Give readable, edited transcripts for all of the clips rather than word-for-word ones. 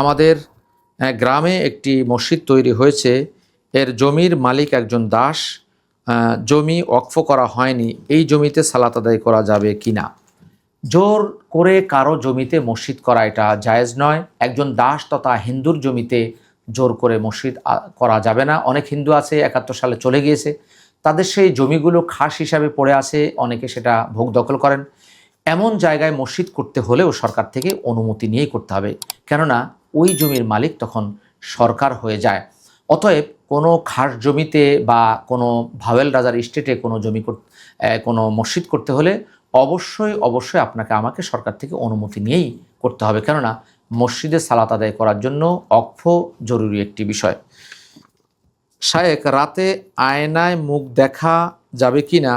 আমাদের গ্রামে একটি মসজিদ তৈরি হয়েছে, এর জমির মালিক একজন দাস, জমি ওয়াকফ করা হয়নি, এই জমিতে সালাত আদায় করা যাবে কি না? জোর করে কারো জমিতে মসজিদ করা এটা জায়েজ নয়। একজন দাস তথা হিন্দুর জমিতে জোর করে মসজিদ করা যাবে না। অনেক হিন্দু আছে 71 সালে চলে গিয়েছে, তাদের সেই জমিগুলো খাস হিসাবে পড়ে আছে, অনেকে সেটা ভোগ দখল করেন। এমন জায়গায় মসজিদ করতে হলেও সরকার থেকে অনুমতি নিয়েই করতে হবে, কেননা ওই জমির মালিক তখন সরকার হয়ে যায়। অতএব কোনো খাস জমিতে বা কোনো ভাওয়েল রাজার স্টেটে কোনো কোনো মসজিদ করতে হলে অবশ্যই আপনাকে আমাকে সরকার থেকে অনুমতি নিয়েই করতে হবে, কেননা মসজিদে সালাত আদায় করার জন্য ওয়াকফ জরুরি একটি বিষয়। শায়েখ, রাতে আয়নায় মুখ দেখা যাবে কিনা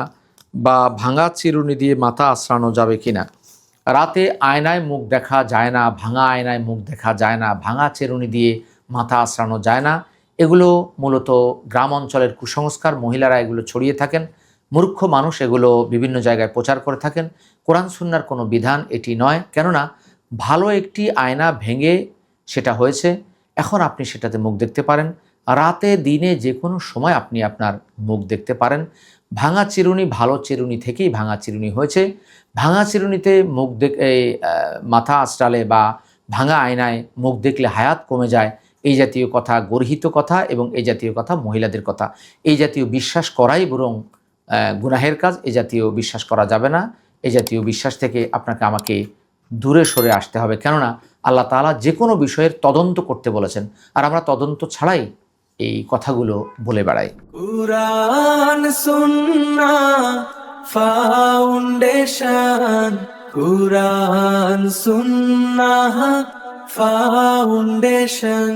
বা ভাঙা চিরুনি দিয়ে মাথা আঁচড়ানো যাবে কিনা? রাতে আয়নায় মুখ দেখা যায় না, ভাঙা আয়নায় মুখ দেখা যায় না, ভাঙা চিরুনি দিয়ে মাথা আঁচড়ানো যায় না। এগুলো মূলত গ্রাম অঞ্চলের কুসংস্কার, মহিলারা এগুলো ছড়িয়ে থাকেন, মূর্খ মানুষ এগুলো বিভিন্ন জায়গায় প্রচার করে থাকেন। কোরআন সুন্নাহর কোনো বিধান এটি নয়, কেননা ভালো একটি আয়না ভেঙে সেটা হয়েছে, এখন আপনি সেটাতে মুখ দেখতে পারেন। রাতে দিনে যে কোনো সময় আপনি আপনার মুখ দেখতে পারেন। ভাঙা চিরুনি ভালো চিরুনি থেকেই ভাঙা চিরুনি হয়েছে। ভাঙা চিরুনিতে মাথা আঁচড়ালে বা ভাঙা আয়নায় মুখ দেখলে হায়াত কমে যায়, এই জাতীয় কথা গর্হিত কথা, এবং এই জাতীয় কথা মহিলাদের কথা। এই জাতীয় বিশ্বাস করাই বরং গুনাহের কাজ। এই জাতীয় বিশ্বাস করা যাবে না। এই জাতীয় বিশ্বাস থেকে আপনাকে আমাকে দূরে সরে আসতে হবে, কেননা আল্লাহ তাআলা যে কোনো বিষয়ের তদন্ত করতে বলেছেন, আর আমরা তদন্ত ছাড়াই এই কথাগুলো বলে বেড়াই। কুরআন সুন্নাহ ফাউন্ডেশন, কুরআন সুন্নাহ ফাউন্ডেশন।